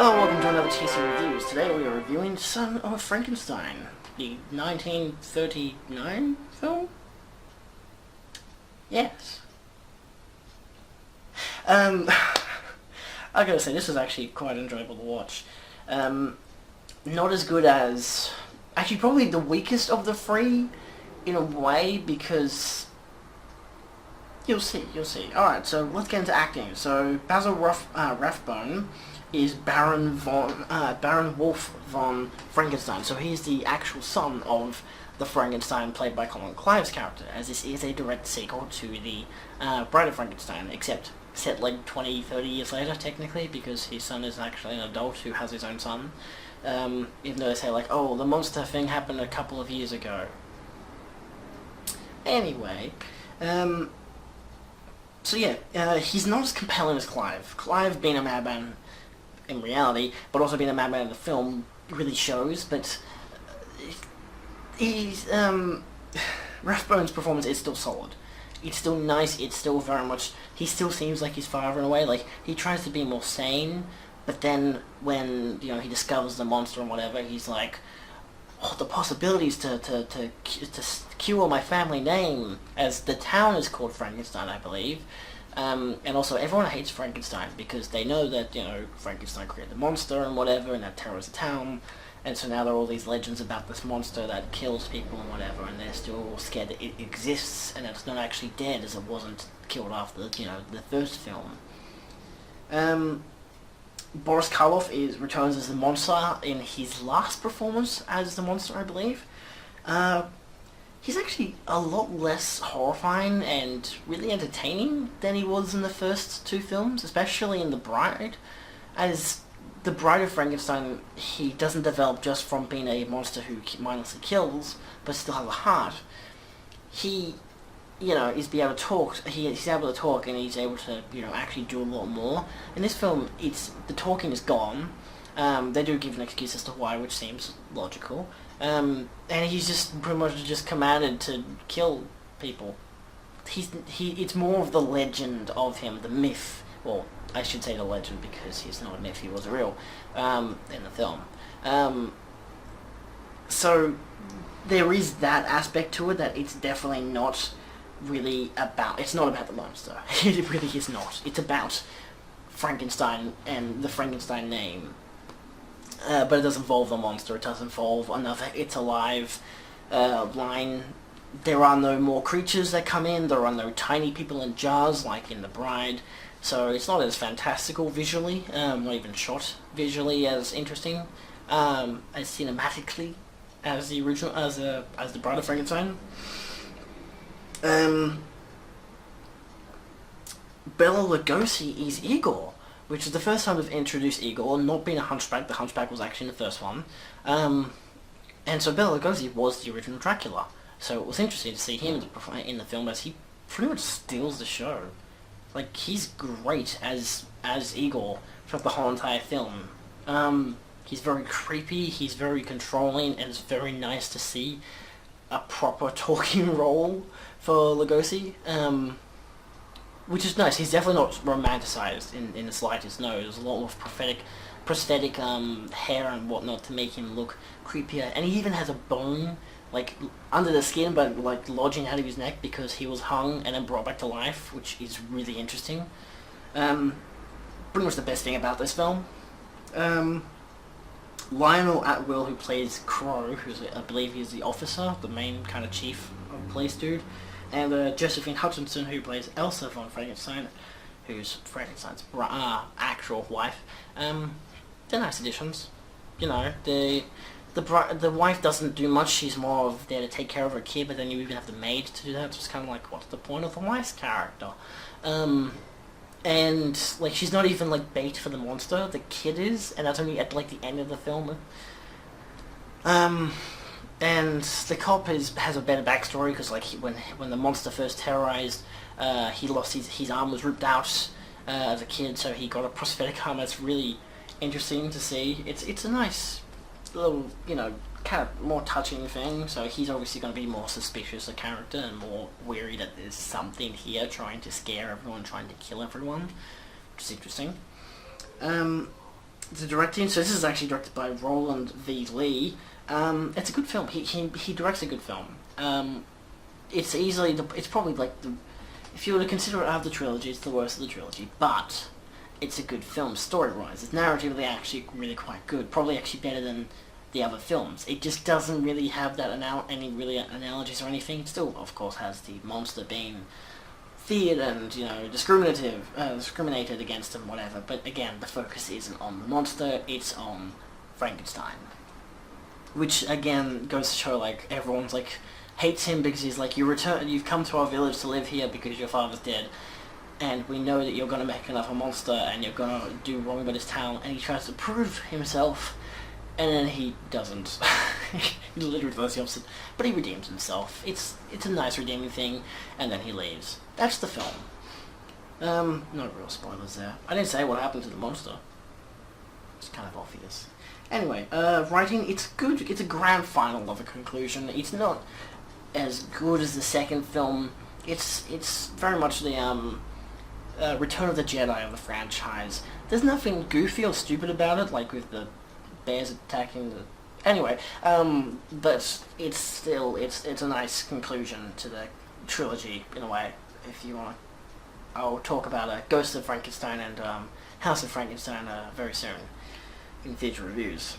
Hello, welcome to another TC Reviews. Today we are reviewing Son of Frankenstein, the 1939 film? Yes. I gotta say, this was actually quite enjoyable to watch. Not as good as... Actually, probably the weakest of the three, in a way, because... You'll see. Alright, so let's get into acting. So, Basil Rathbone is Baron Wolf von Frankenstein. So he's the actual son of the Frankenstein played by Colin Clive's character, as this is a direct sequel to the Bride of Frankenstein, except set like 20, 30 years later, technically, because his son is actually an adult who has his own son. Even though they say, like, oh, the monster thing happened a couple of years ago. Anyway, so yeah, he's not as compelling as Clive. Clive being a madman in reality, but also being a madman in the film, really shows, but he's, Rathbone's performance is still solid. It's still nice, it's still very much, he still seems like his father in a way, like, he tries to be more sane, but then when, you know, he discovers the monster and whatever, he's like, oh, the possibilities to cure my family name, as the town is called Frankenstein, I believe. And also, everyone hates Frankenstein because they know that, you know, Frankenstein created the monster and whatever, and that terrors the town. And so now there are all these legends about this monster that kills people and whatever, and they're still scared that it exists and that it's not actually dead, as it wasn't killed after, you know, the first film. Boris Karloff returns as the monster in his last performance as the monster, I believe. He's actually a lot less horrifying and really entertaining than he was in the first two films, especially in The Bride. As the Bride of Frankenstein, he doesn't develop just from being a monster who mindlessly kills, but still has a heart. He, you know, is able to talk. He's able to talk, and he's able to, you know, actually do a lot more. In this film, the talking is gone. They do give an excuse as to why, which seems logical. And he's just pretty much just commanded to kill people. It's more of the legend of him, the myth. Well, I should say the legend because he's not a myth; he was real in the film. So there is that aspect to it that it's definitely not really about. It's not about the monster. It really is not. It's about Frankenstein and the Frankenstein name. But it does involve the monster. It does involve another "it's alive" line. There are no more creatures that come in. There are no tiny people in jars like in The Bride. So it's not as fantastical visually, not even shot visually as interesting, as cinematically as the original, as the Bride of Frankenstein. Bela Lugosi is Igor, which is the first time they've introduced Igor, not being a hunchback. The hunchback was actually in the first one. And so Bela Lugosi was the original Dracula. So it was interesting to see him in the film, as he pretty much steals the show. Like, he's great as Igor throughout the whole entire film. He's very creepy, he's very controlling, and it's very nice to see a proper talking role for Lugosi. Which is nice. He's definitely not romanticized in the slightest. No, there's a lot of prosthetic hair and whatnot to make him look creepier. And he even has a bone, like, under the skin, but, like, lodging out of his neck because he was hung and then brought back to life, which is really interesting. Pretty much the best thing about this film. Lionel Atwill, who plays Crow, I believe he's the officer, the main kind of chief of police dude. And Josephine Hutchinson, who plays Elsa von Frankenstein, who's Frankenstein's actual wife. They're nice additions. You know, the wife doesn't do much. She's more of there to take care of her kid, but then you even have the maid to do that. So it's kind of like, what's the point of the wife's character? And, like, she's not even, like, bait for the monster. The kid is, and that's only at, like, the end of the film. And the cop has a better backstory, because, like, when the monster first terrorized, he lost his arm was ripped out as a kid, so he got a prosthetic arm. That's really interesting to see. It's a nice little, you know, kind of more touching thing. So he's obviously going to be more suspicious of character and more wary that there's something here trying to scare everyone, trying to kill everyone, which is interesting. The directing, so this is actually directed by Roland V. Lee. It's a good film. He directs a good film. It's easily it's probably like if you were to consider it out of the trilogy, it's the worst of the trilogy. But it's a good film story-wise. It's narratively actually really quite good. Probably actually better than the other films. It just doesn't really have that any really analogies or anything. It still, of course, has the monster being feared and, discriminated against and whatever. But again, the focus isn't on the monster, it's on Frankenstein. Which, again, goes to show, like, everyone's, like, hates him because he's like, you've come to our village to live here because your father's dead, and we know that you're going to make another monster and you're going to do wrong by this town, and he tries to prove himself, and then he doesn't. He literally does the opposite. But he redeems himself. It's a nice redeeming thing, and then he leaves. That's the film. No real spoilers there. I didn't say what happened to the monster. It's kind of obvious. Anyway, writing, it's good. It's a grand final of a conclusion. It's not as good as the second film. It's very much the Return of the Jedi of the franchise. There's nothing goofy or stupid about it, like with the bears attacking the... Anyway, but it's still, it's a nice conclusion to the trilogy, in a way, if you want. I'll talk about Ghost of Frankenstein and House of Frankenstein very soon in future reviews.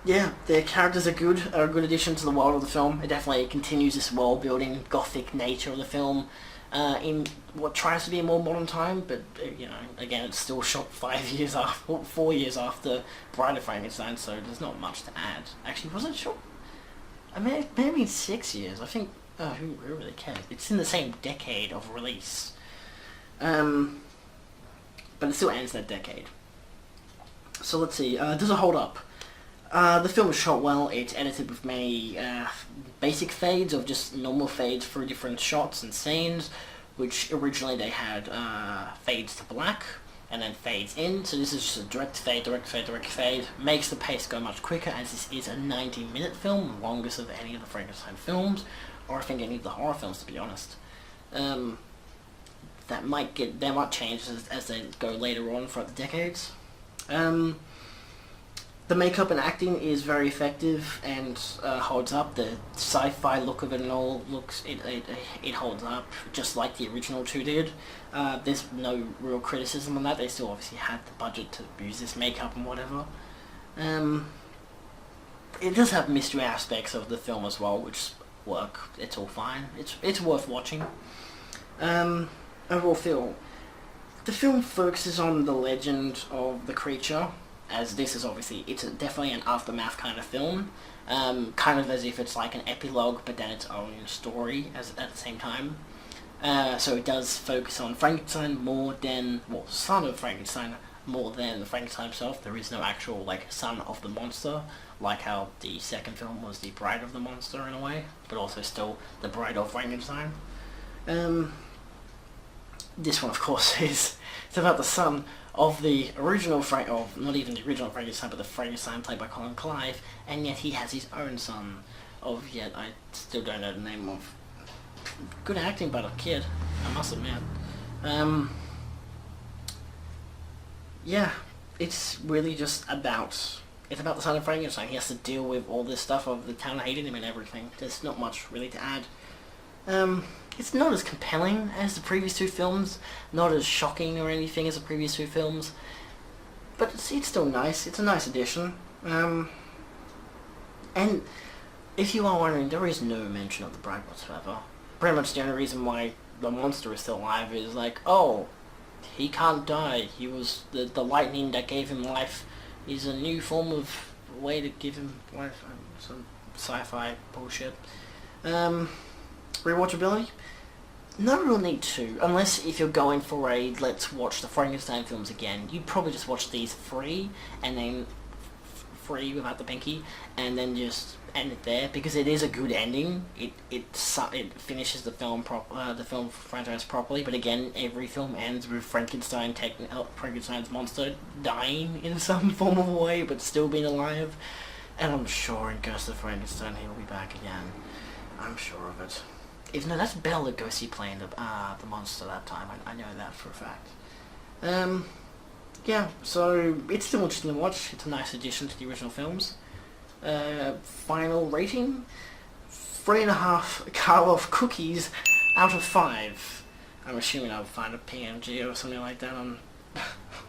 Yeah, the characters are a good addition to the world of the film. It definitely continues this world-building, gothic nature of the film in what tries to be a more modern time, but, again, it's still shot 4 years after Bride of Frankenstein, so there's not much to add. Actually, was it shot? I mean, maybe 6 years. I think, who really cares? It's in the same decade of release. But it still ends that decade. So let's see, does it hold up? The film is shot well. It's edited with many basic fades of just normal fades for different shots and scenes, which originally they had fades to black and then fades in. So this is just a direct fade, direct fade, direct fade. Makes the pace go much quicker, as this is a 90-minute film, longest of any of the Frankenstein films, or I think any of the horror films, to be honest. That might change as they go later on throughout the decades. The makeup and acting is very effective and holds up. The sci-fi look of it and all it holds up, just like the original two did. There's no real criticism on that. They still obviously had the budget to use this makeup and whatever. It does have mystery aspects of the film as well, which work. It's all fine. It's worth watching. Overall feel. The film focuses on the legend of the creature, as this is obviously, it's definitely an aftermath kind of film, kind of as if it's like an epilogue, but then its own story at the same time. So it does focus on Frankenstein more than, son of Frankenstein, more than the Frankenstein himself. There is no actual, son of the monster, like how the second film was the bride of the monster in a way, but also still the bride of Frankenstein. This one, of course, it's about the son of the original not even the original Frankenstein, but the Frankenstein played by Colin Clive, and yet he has his own son I still don't know the name of. Good acting by the kid, I must admit. Yeah, it's really just about the son of Frankenstein. He has to deal with all this stuff of the town hating him and everything. There's not much really to add. It's not as compelling as the previous two films, not as shocking or anything as the previous two films, but it's still nice. It's a nice addition. And if you are wondering, there is no mention of the bride whatsoever. Pretty much the only reason why the monster is still alive is he can't die. He was the lightning that gave him life is a new form of way to give him life. Some sci-fi bullshit. Rewatchability? No real need to, unless if you're going for a let's watch the Frankenstein films again. You'd probably just watch these free, and then free without the pinky, and then just end it there, because it is a good ending. It finishes the film franchise properly, but again, every film ends with Frankenstein's monster dying in some form of way, but still being alive. And I'm sure in Ghost of Frankenstein he'll be back again. I'm sure of it. Even though that's Bela Lugosi playing the monster that time, I know that for a fact. yeah, so it's still interesting to watch. It's a nice addition to the original films. Final rating, 3.5 Karloff cookies out of 5. I'm assuming I'll find a PNG or something like that on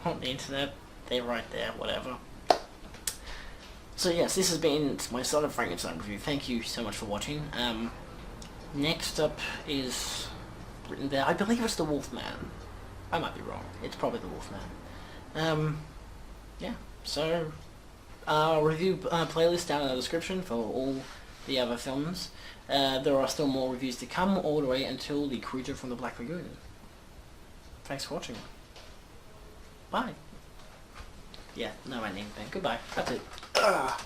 on the internet. They're right there, whatever. So yes, this has been my Son of Frankenstein review. Thank you so much for watching. Next up is written there. I believe it's the Wolfman. I might be wrong. It's probably the Wolfman. Yeah. So, review playlist down in the description for all the other films. There are still more reviews to come, all the way until The Creature from the Black Lagoon. Thanks for watching. Bye. Yeah, no, I need anything. Goodbye. That's it. Ugh.